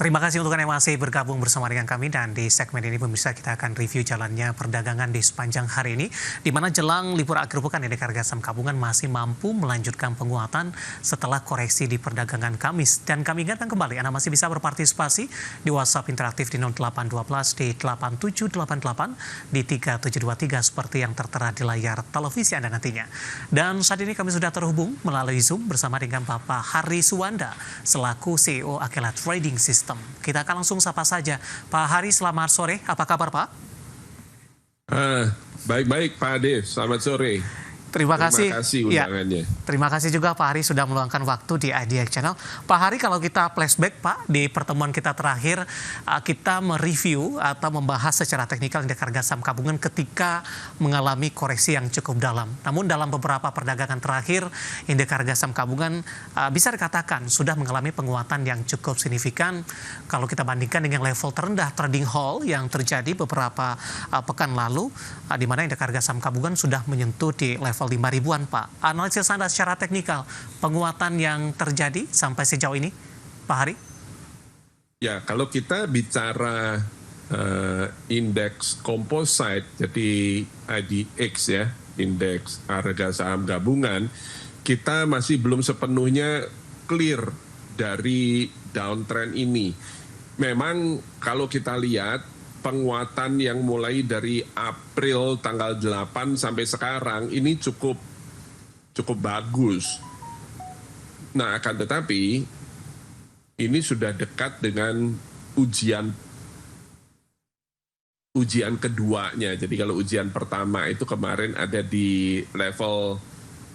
Terima kasih untuk Anda yang masih bergabung bersama dengan kami dan di segmen ini pemirsa kita akan review jalannya perdagangan di sepanjang hari ini di mana jelang libur akhir pekan indeks harga saham gabungan masih mampu melanjutkan penguatan setelah koreksi di perdagangan Kamis. Dan kami ingatkan kembali Anda masih bisa berpartisipasi di WhatsApp interaktif di 0812 di 8788 di 3723 seperti yang tertera di layar televisi Anda nantinya. Dan saat ini kami sudah terhubung melalui Zoom bersama dengan Bapak Hari Suwanda selaku CEO Akela Trading System. Kita akan langsung sapa saja. Pak Hari, selamat sore. Apa kabar, Pak? Baik-baik, Pak Ade. Selamat sore. Terima kasih undangannya. Terima kasih juga Pak Hari sudah meluangkan waktu di IDX Channel. Pak Hari, kalau kita flashback Pak, di pertemuan kita terakhir, kita mereview atau membahas secara teknikal indeks harga saham gabungan ketika mengalami koreksi yang cukup dalam. Namun dalam beberapa perdagangan terakhir, indeks harga saham gabungan bisa dikatakan sudah mengalami penguatan yang cukup signifikan kalau kita bandingkan dengan level terendah trading hall yang terjadi beberapa pekan lalu, di mana indeks harga saham gabungan sudah menyentuh di level 5 ribuan, Pak. Analisis Anda secara teknikal, penguatan yang terjadi sampai sejauh ini, Pak Hari? Ya, kalau kita bicara indeks composite, jadi IDX ya, indeks harga saham gabungan, kita masih belum sepenuhnya clear dari downtrend ini. Memang kalau kita lihat, penguatan yang mulai dari April tanggal 8 sampai sekarang ini cukup bagus. Nah, akan tetapi ini sudah dekat dengan ujian keduanya. Jadi kalau ujian pertama itu kemarin ada di level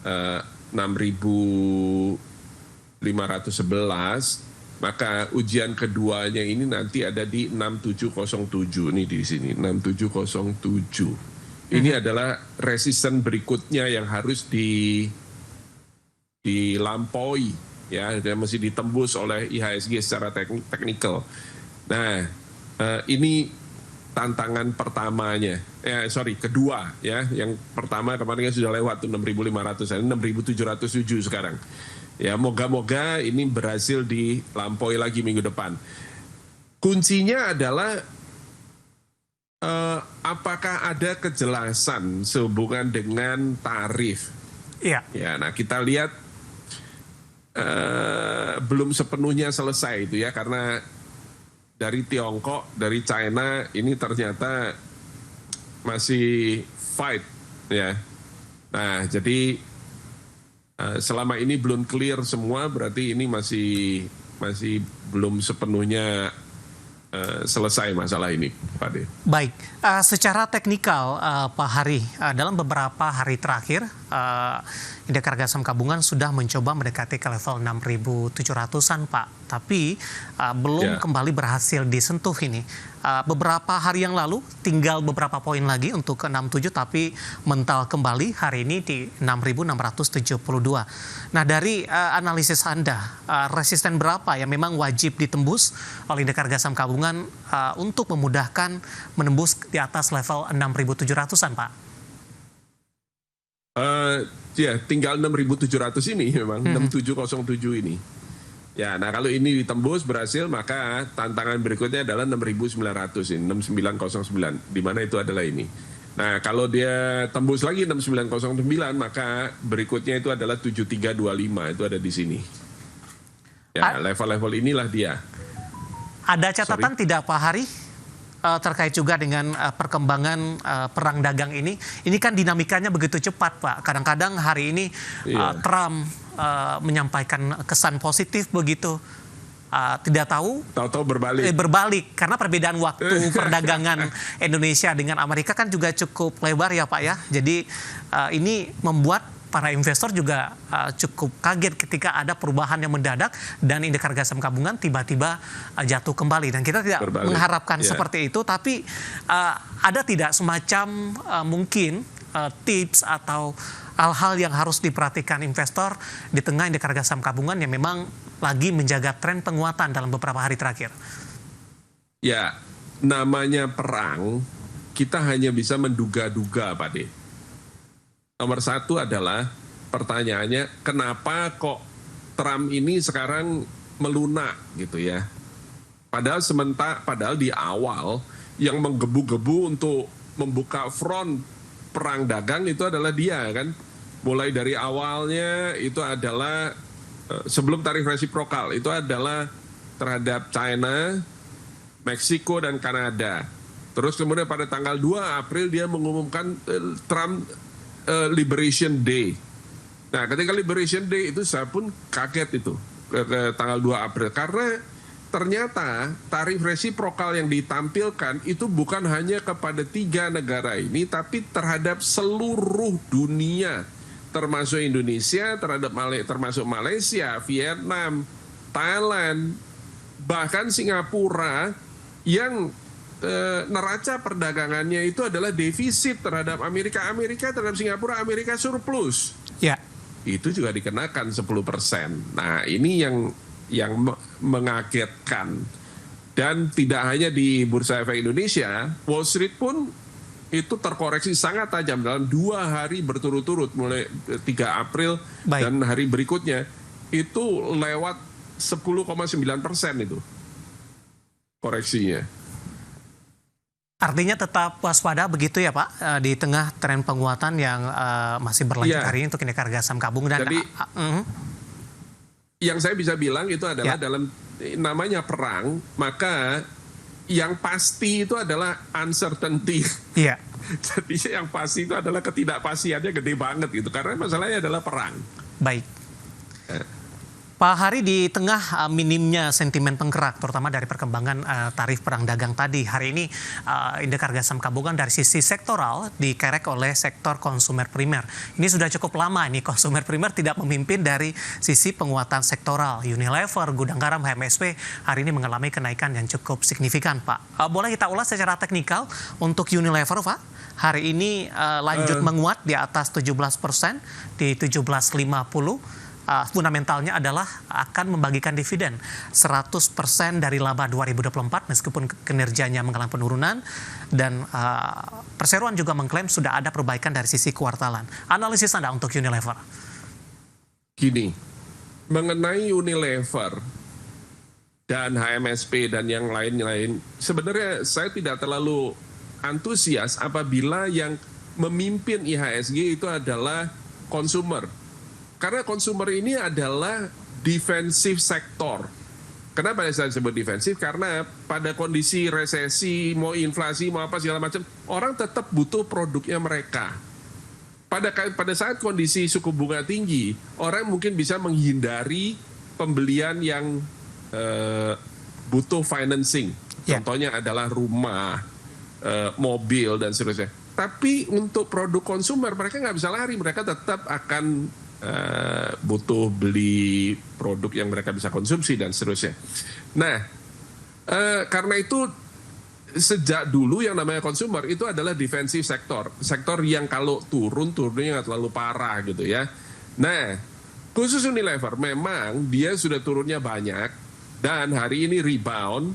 6.511, maka ujian keduanya ini nanti ada di 6707 nih di sini 6707. Ini adalah resisten berikutnya yang harus dilampaui ya, dan masih ditembus oleh IHSG secara teknikal. Nah, ini tantangan pertamanya. Kedua ya. Yang pertama kemarin sudah lewat tuh 6.500, ini 6.707 sekarang. Ya, moga-moga ini berhasil dilampaui lagi minggu depan. Kuncinya adalah apakah ada kejelasan sehubungan dengan tarif. Iya. Ya, nah kita lihat belum sepenuhnya selesai itu ya, karena dari Tiongkok, dari China ini ternyata masih fight ya. Nah, jadi selama ini belum clear semua, berarti ini masih belum sepenuhnya selesai masalah ini, Pak De. Baik, secara teknikal Pak Hari, dalam beberapa hari terakhir indeks harga saham gabungan sudah mencoba mendekati ke level 6.700-an, Pak. Tapi belum kembali berhasil disentuh ini. Beberapa hari yang lalu tinggal beberapa poin lagi untuk ke 67, tapi mental kembali hari ini di 6.672. Nah, dari analisis Anda, resisten berapa yang memang wajib ditembus oleh indeks harga saham gabungan untuk memudahkan menembus di atas level 6.700-an, Pak? Ya, tinggal 6.700 ini memang, 6707 ini. Ya, nah kalau ini ditembus berhasil, maka tantangan berikutnya adalah 6.900 ini, 6909, di mana itu adalah ini. Nah, kalau dia tembus lagi 6909, maka berikutnya itu adalah 7325, itu ada di sini. Ya, level-level inilah dia. Ada catatan tidak Pak Hari terkait juga dengan perkembangan perang dagang ini? Ini kan dinamikanya begitu cepat, Pak. Kadang-kadang hari ini Trump menyampaikan kesan positif begitu, tidak tahu berbalik karena perbedaan waktu perdagangan Indonesia dengan Amerika kan juga cukup lebar ya, Pak ya. Jadi ini membuat para investor juga cukup kaget ketika ada perubahan yang mendadak dan indeks harga saham gabungan tiba-tiba jatuh kembali, dan kita tidak mengharapkan seperti itu, tapi ada tidak semacam mungkin tips atau hal-hal yang harus diperhatikan investor di tengah indeks harga saham gabungan yang memang lagi menjaga tren penguatan dalam beberapa hari terakhir? Ya, namanya perang, kita hanya bisa menduga-duga, Pak De. Nomor satu adalah pertanyaannya, kenapa kok Trump ini sekarang melunak gitu ya? Padahal di awal yang menggebu-gebu untuk membuka front perang dagang itu adalah dia kan. Mulai dari awalnya itu adalah sebelum tarif resiprokal itu adalah terhadap China, Meksiko dan Kanada. Terus kemudian pada tanggal 2 April dia mengumumkan Trump Liberation Day. Nah, ketika Liberation Day itu saya pun kaget itu ke tanggal 2 April karena ternyata tarif resiprokal yang ditampilkan itu bukan hanya kepada 3 negara ini, tapi terhadap seluruh dunia, termasuk Indonesia, termasuk Malaysia, Vietnam, Thailand, bahkan Singapura yang neraca perdagangannya itu adalah defisit terhadap Amerika terhadap Singapura, Amerika surplus. Ya. Itu juga dikenakan 10%. Nah, ini yang mengagetkan. Dan tidak hanya di Bursa Efek Indonesia, Wall Street pun itu terkoreksi sangat tajam dalam 2 hari berturut-turut, mulai 3 April dan hari berikutnya itu lewat 10,9% itu koreksinya. Artinya tetap waspada begitu ya Pak, di tengah tren penguatan yang masih berlanjut hari ini untuk indeks harga saham gabung. Dan jadi yang saya bisa bilang itu adalah dalam namanya perang, maka yang pasti itu adalah uncertainty. Iya. Jadi yang pasti itu adalah ketidakpastiannya gede banget gitu, karena masalahnya adalah perang. Baik. Pak Hari, di tengah minimnya sentimen penggerak, terutama dari perkembangan tarif perang dagang tadi, hari ini indeks harga saham gabungan dari sisi sektoral dikerek oleh sektor konsumer primer. Ini sudah cukup lama ini konsumer primer tidak memimpin dari sisi penguatan sektoral. Unilever, Gudang Garam, HMSP hari ini mengalami kenaikan yang cukup signifikan, Pak. Boleh kita ulas secara teknikal untuk Unilever, Pak? Hari ini lanjut menguat di atas 17%, di 17,50. Fundamentalnya adalah akan membagikan dividen 100% dari laba 2024 meskipun kinerjanya mengalami penurunan, dan perseroan juga mengklaim sudah ada perbaikan dari sisi kuartalan. Analisis Anda untuk Unilever? Gini, mengenai Unilever dan HMSP dan yang lain-lain, sebenarnya saya tidak terlalu antusias apabila yang memimpin IHSG itu adalah konsumer. Karena konsumer ini adalah defensive sektor. Kenapa saya sebut defensif? Karena pada kondisi resesi, mau inflasi, mau apa segala macam, orang tetap butuh produknya mereka. Pada saat kondisi suku bunga tinggi, orang mungkin bisa menghindari pembelian yang butuh financing. Contohnya adalah rumah, mobil, dan seterusnya. Tapi untuk produk konsumer, mereka nggak bisa lari. Mereka tetap akan butuh beli produk yang mereka bisa konsumsi dan seterusnya. Nah, karena itu sejak dulu yang namanya konsumer itu adalah defensive sektor yang kalau turunnya nggak terlalu parah gitu ya. Nah, khusus Unilever memang dia sudah turunnya banyak dan hari ini rebound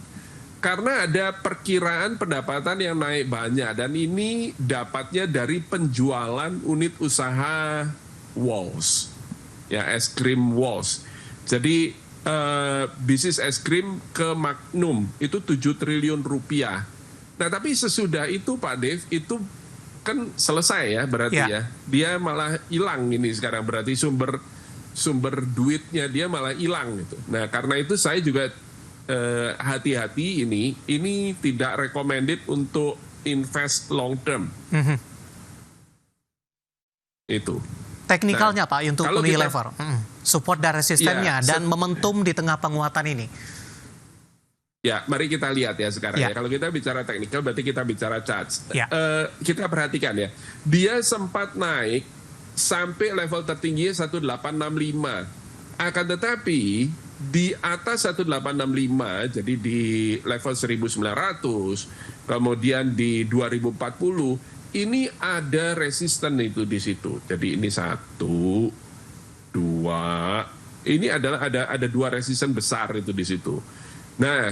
karena ada perkiraan pendapatan yang naik banyak, dan ini dapatnya dari penjualan unit usaha Walls, ya, es krim Walls. Jadi bisnis es krim ke Magnum itu 7 triliun rupiah. Nah, tapi sesudah itu Pak Dev, itu kan selesai ya berarti ya. Dia malah hilang ini sekarang, berarti sumber duitnya dia malah hilang gitu. Nah, karena itu saya juga hati-hati, ini tidak recommended untuk invest long term. Itu. Teknikalnya Pak untuk Unilever, support dan resistennya dan momentum di tengah penguatan ini. Ya, mari kita lihat ya sekarang ya. Kalau kita bicara teknikal berarti kita bicara charts. Kita perhatikan ya, dia sempat naik sampai level tertingginya 1865. Akan tetapi di atas 1865, jadi di level 1900, kemudian di 2040, ini ada resisten itu di situ. Jadi ini 1, 2, ini adalah ada 2 resisten besar itu di situ. Nah,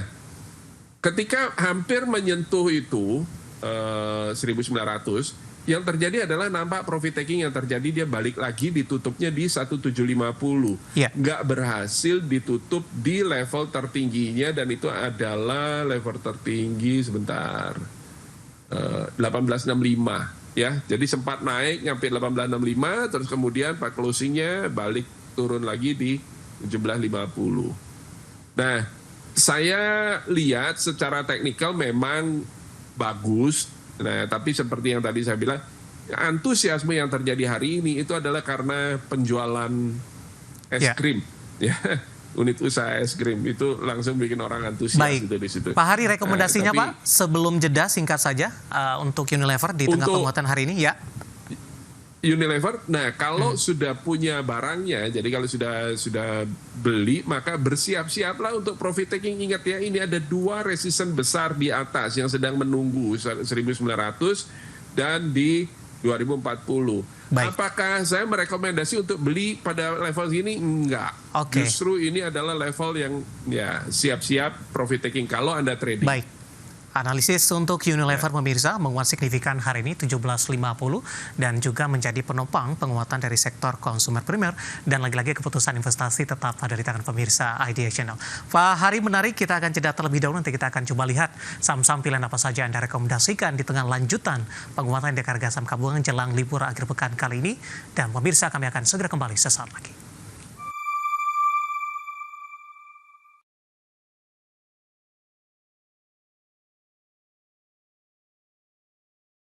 ketika hampir menyentuh itu 1900, yang terjadi adalah nampak profit taking yang terjadi, dia balik lagi ditutupnya di 1750. Nggak berhasil ditutup di level tertingginya, dan itu adalah level tertinggi sebentar 1865 ya. Jadi sempat naik nyampe 1865, terus kemudian pas closingnya balik turun lagi di 1750. Nah, saya lihat secara teknikal memang bagus. Nah, tapi seperti yang tadi saya bilang, antusiasme yang terjadi hari ini itu adalah karena penjualan es krim, ya. Unit usaha es krim itu langsung bikin orang antusias. Baik. Itu di situ. Pak Hari, rekomendasinya Pak, sebelum jeda singkat saja untuk Unilever di tengah penguatan hari ini, ya. Unilever, nah kalau sudah punya barangnya, jadi kalau sudah beli, maka bersiap-siaplah untuk profit taking. Ingat ya, ini ada 2 resisten besar di atas yang sedang menunggu, 1900 dan di 2040. Baik. Apakah saya merekomendasi untuk beli pada level ini? Enggak. Justru ini adalah level yang ya siap-siap profit taking kalau Anda trading. Baik. Analisis untuk Unilever pemirsa menguat signifikan hari ini 17.50 dan juga menjadi penopang penguatan dari sektor konsumer primer, dan lagi-lagi keputusan investasi tetap ada di tangan pemirsa IDA Channel. Pak Hari, menarik, kita akan jeda terlebih dahulu, nanti kita akan coba lihat saham-saham pilihan apa saja Anda rekomendasikan di tengah lanjutan penguatan indeks harga saham gabungan jelang libur akhir pekan kali ini, dan pemirsa kami akan segera kembali sesaat lagi.